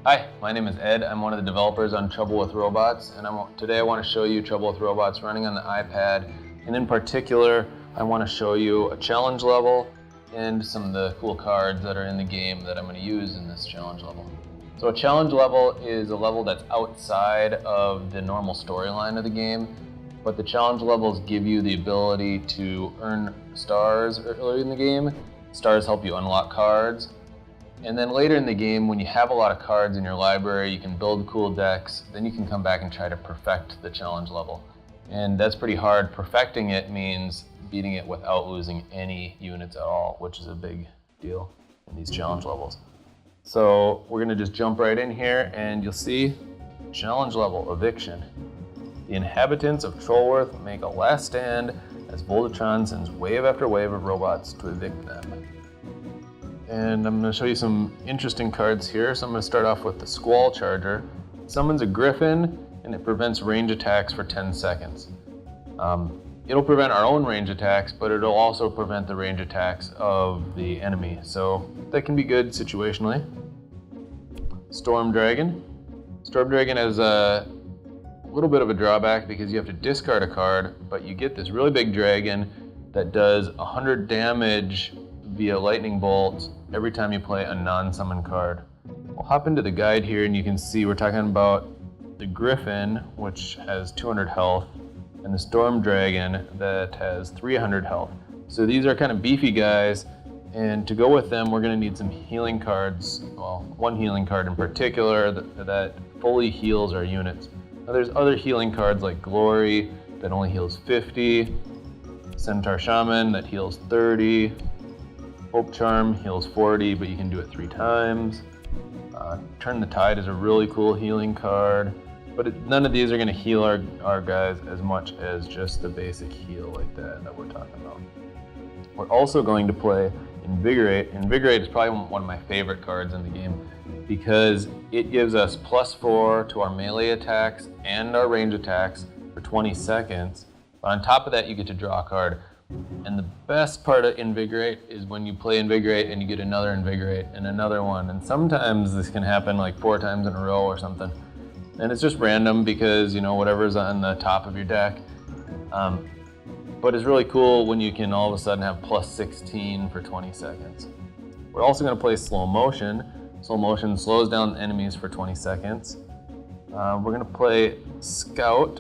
Hi, my name is Ed. I'm one of the developers on Trouble with Robots, and today I want to show you Trouble with Robots running on the iPad, and in particular, I want to show you a challenge level and some of the cool cards that are in the game that I'm going to use in this challenge level. So a challenge level is a level that's outside of the normal storyline of the game, but the challenge levels give you the ability to earn stars early in the game. Stars help you unlock cards. And then later in the game, when you have a lot of cards in your library, you can build cool decks, then you can come back and try to perfect the challenge level. And that's pretty hard. Perfecting it means beating it without losing any units at all, which is a big deal in these challenge levels. So we're gonna just jump right in here and you'll see challenge level, Eviction. The inhabitants of Trollworth make a last stand as Voltatron sends wave after wave of robots to evict them. And I'm going to show you some interesting cards here. So I'm going to start off with the Squall Charger. It summons a Griffin, and it prevents range attacks for 10 seconds. It'll prevent our own range attacks, but it'll also prevent the range attacks of the enemy. So that can be good situationally. Storm Dragon. Storm Dragon has a little bit of a drawback because you have to discard a card, but you get this really big dragon that does 100 damage via lightning bolt every time you play a non-summon card. We'll hop into the guide here and you can see we're talking about the Griffin, which has 200 health, and the Storm Dragon that has 300 health. So these are kind of beefy guys, and to go with them we're going to need some healing cards. Well, one healing card in particular that fully heals our units. Now there's other healing cards like Glory that only heals 50, Centaur Shaman that heals 30, Hope Charm heals 40, but you can do it 3 times. Turn the Tide is a really cool healing card, but none of these are going to heal our guys as much as just the basic heal like that we're talking about. We're also going to play Invigorate. Invigorate is probably one of my favorite cards in the game because it gives us +4 to our melee attacks and our range attacks for 20 seconds. But on top of that, you get to draw a card. And the best part of Invigorate is when you play Invigorate and you get another Invigorate and another one. And sometimes this can happen like 4 times in a row or something. And it's just random because, you know, whatever's on the top of your deck. But it's really cool when you can all of a sudden have +16 for 20 seconds. We're also going to play Slow Motion. Slow Motion slows down enemies for 20 seconds. We're going to play Scout.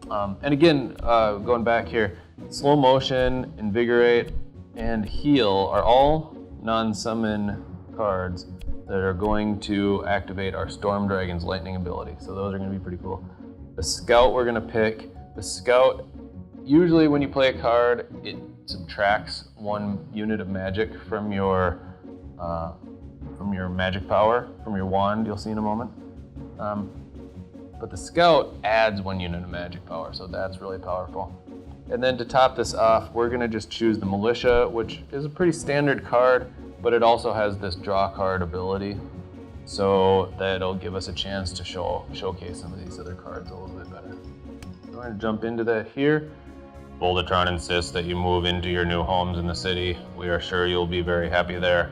And again, going back here, Slow Motion, Invigorate, and Heal are all non-summon cards that are going to activate our Storm Dragon's lightning ability. So those are going to be pretty cool. The Scout we're going to pick. The Scout, usually when you play a card, it subtracts 1 unit of magic from your magic power, from your wand, you'll see in a moment. But the Scout adds 1 unit of magic power, so that's really powerful. And then to top this off, we're going to just choose the Militia, which is a pretty standard card, but it also has this draw card ability, so that'll give us a chance to showcase some of these other cards a little bit better. We're going to jump into that here. Voltatron insists that you move into your new homes in the city. We are sure you'll be very happy there.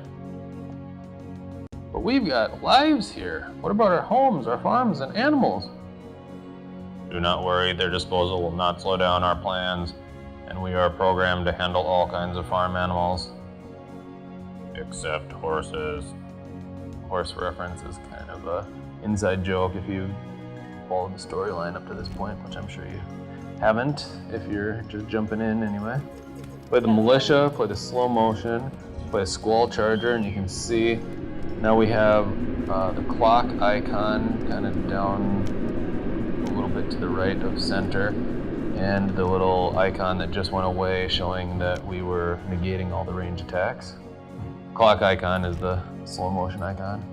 But we've got lives here. What about our homes, our farms, and animals? Do not worry, their disposal will not slow down our plans, and we are programmed to handle all kinds of farm animals. Except horses. Horse reference is kind of a inside joke if you've followed the storyline up to this point, which I'm sure you haven't if you're just jumping in anyway. Play the Militia, play the Slow Motion, play a Squall Charger, and you can see now we have the clock icon kind of down a little bit to the right of center, and the little icon that just went away showing that we were negating all the range attacks. Clock icon is the slow motion icon.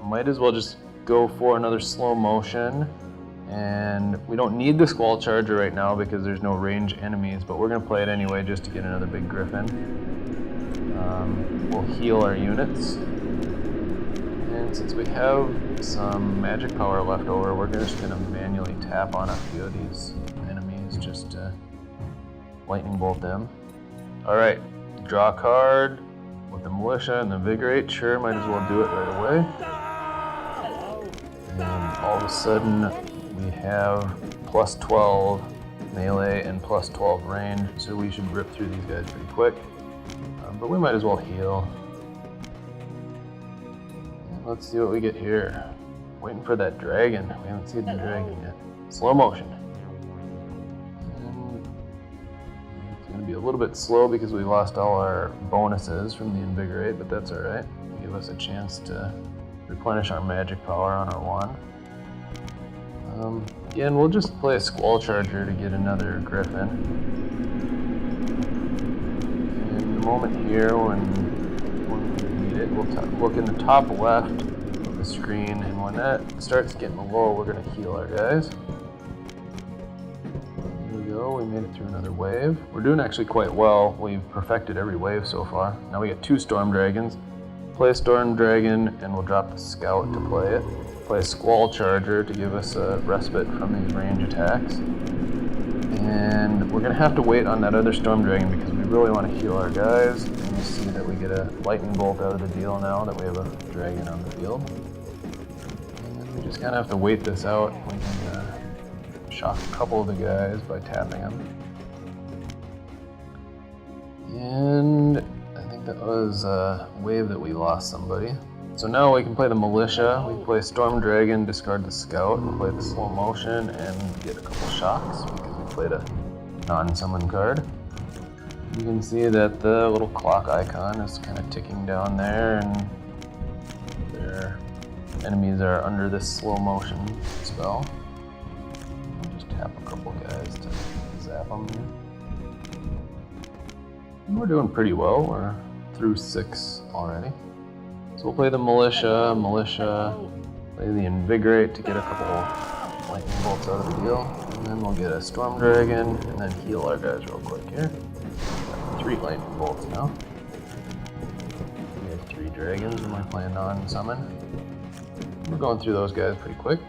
Might as well just go for another slow motion, and we don't need the Squall Charger right now because there's no range enemies, but we're going to play it anyway just to get another big Griffin. We'll heal our units. And since we have some magic power left over, we're just going to manually tap on a few of these enemies just to lightning bolt them. Alright, draw a card. We're the militia and the invigorate, sure, might as well do it right away. And all of a sudden, we have plus 12 melee and plus 12 range, so we should rip through these guys pretty quick. But we might as well heal. And let's see what we get here. Waiting for that dragon. We haven't seen the dragon yet. Slow motion. And it's going to be a little bit slow because we lost all our bonuses from the invigorate, but that's alright. Give us a chance to replenish our magic power on our wand. Again, we'll just play a Squall Charger to get another Griffin. In the moment here, when we need it, we'll look in the top left of the screen, and when that starts getting low, we're going to heal our guys. There we go, we made it through another wave. We're doing actually quite well. We've perfected every wave so far. Now we got 2 Storm Dragons. Play a Storm Dragon, and we'll drop the Scout to play it. Play a Squall Charger to give us a respite from these range attacks. And we're going to have to wait on that other Storm Dragon because we really want to heal our guys. And you see that we get a Lightning Bolt out of the deal now that we have a dragon on the field. And then we just kind of have to wait this out. We can shock a couple of the guys by tapping them. And I think that was a wave that we lost somebody. So now we can play the militia, we play Storm Dragon, discard the Scout, we'll play the slow motion and get a couple shocks because we played a non-summon card. You can see that the little clock icon is kind of ticking down there and their enemies are under this slow motion spell. We'll just tap a couple guys to zap them here. And we're doing pretty well, we're through 6 already. So we'll play the militia, play the invigorate to get a couple lightning bolts out of the deal, and then we'll get a Storm Dragon, and then heal our guys real quick here. Got 3 lightning bolts now. We have 3 dragons, and we're playing non-summon. We're going through those guys pretty quick.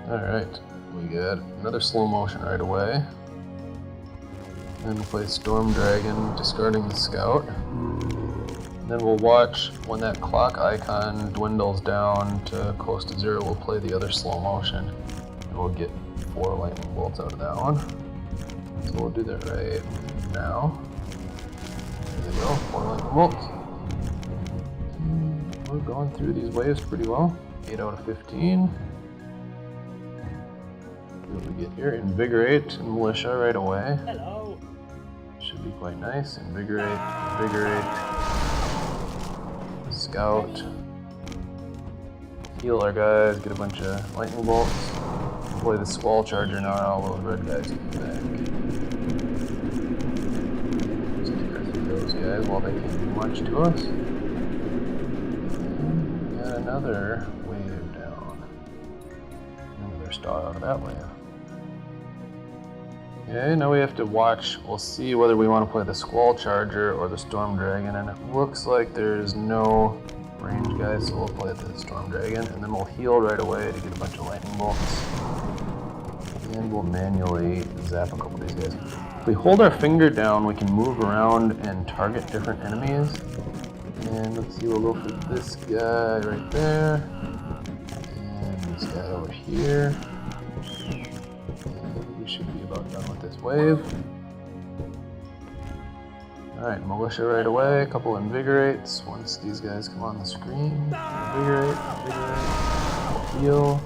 Alright, we got another slow motion right away. Then we'll play Storm Dragon, discarding the Scout. Then we'll watch when that clock icon dwindles down to close to 0, we'll play the other slow motion and we'll get 4 lightning bolts out of that one. So we'll do that right now. There we go, 4 lightning bolts. We're going through these waves pretty well. 8 out of 15. See what we get here. Invigorate and militia right away. Hello. Should be quite nice. Invigorate, Scout, heal our guys, get a bunch of lightning bolts, play the Squall Charger now, all those red guys get back. Just tear through those guys while they can't do much to us. And got another wave down. Another star out of that wave. Okay, now we have to watch. We'll see whether we want to play the Squall Charger or the Storm Dragon, and it looks like there's no range guys, so we'll play the Storm Dragon, and then we'll heal right away to get a bunch of lightning bolts. And we'll manually zap a couple of these guys. If we hold our finger down, we can move around and target different enemies. And let's see, we'll go for this guy right there, and this guy over here. We should be about done with this wave. Alright, militia right away, a couple invigorates once these guys come on the screen. Invigorate, heal.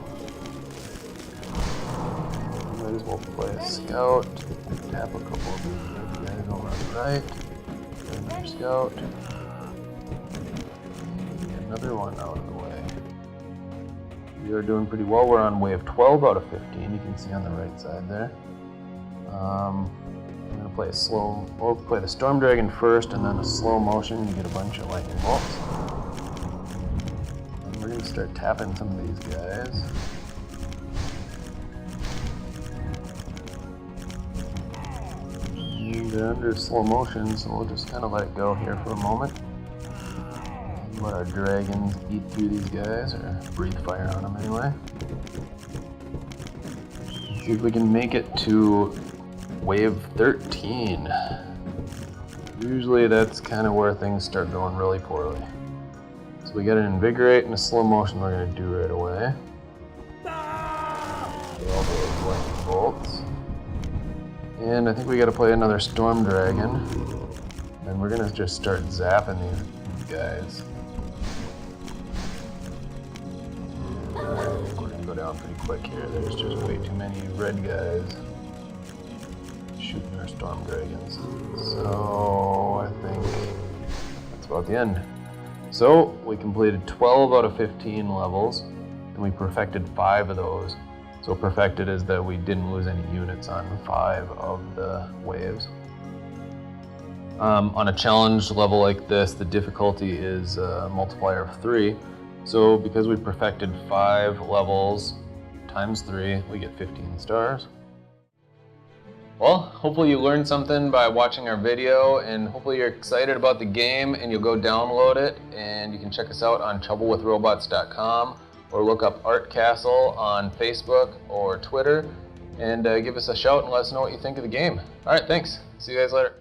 Might as well play a Scout. Tap a couple of these guys over on the right. Another Scout. Get another one out of the way. We are doing pretty well. We're on wave 12 out of 15. You can see on the right side there. I'm going to play we'll play the Storm Dragon first and then a slow motion. You get a bunch of lightning bolts. And we're going to start tapping some of these guys. And they're under slow motion, so we'll just kind of let it go here for a moment. Let our dragons eat through these guys, or breathe fire on them anyway. See if we can make it to wave 13. Usually that's kind of where things start going really poorly. So we got an invigorate and a slow motion we're going to do right away. All those lightning bolts. And I think we got to play another storm dragon. And we're going to just start zapping these guys. I think we're going to go down pretty quick here. There's just way too many red guys shooting our storm dragons. So I think that's about the end. So we completed 12 out of 15 levels, and we perfected 5 of those. So perfected is that we didn't lose any units on 5 of the waves. On a challenge level like this, the difficulty is a multiplier of 3. So because we perfected 5 levels times 3, we get 15 stars. Well, hopefully you learned something by watching our video, and hopefully you're excited about the game and you'll go download it, and you can check us out on troublewithrobots.com or look up ArtCastle on Facebook or Twitter and give us a shout and let us know what you think of the game. Alright, thanks. See you guys later.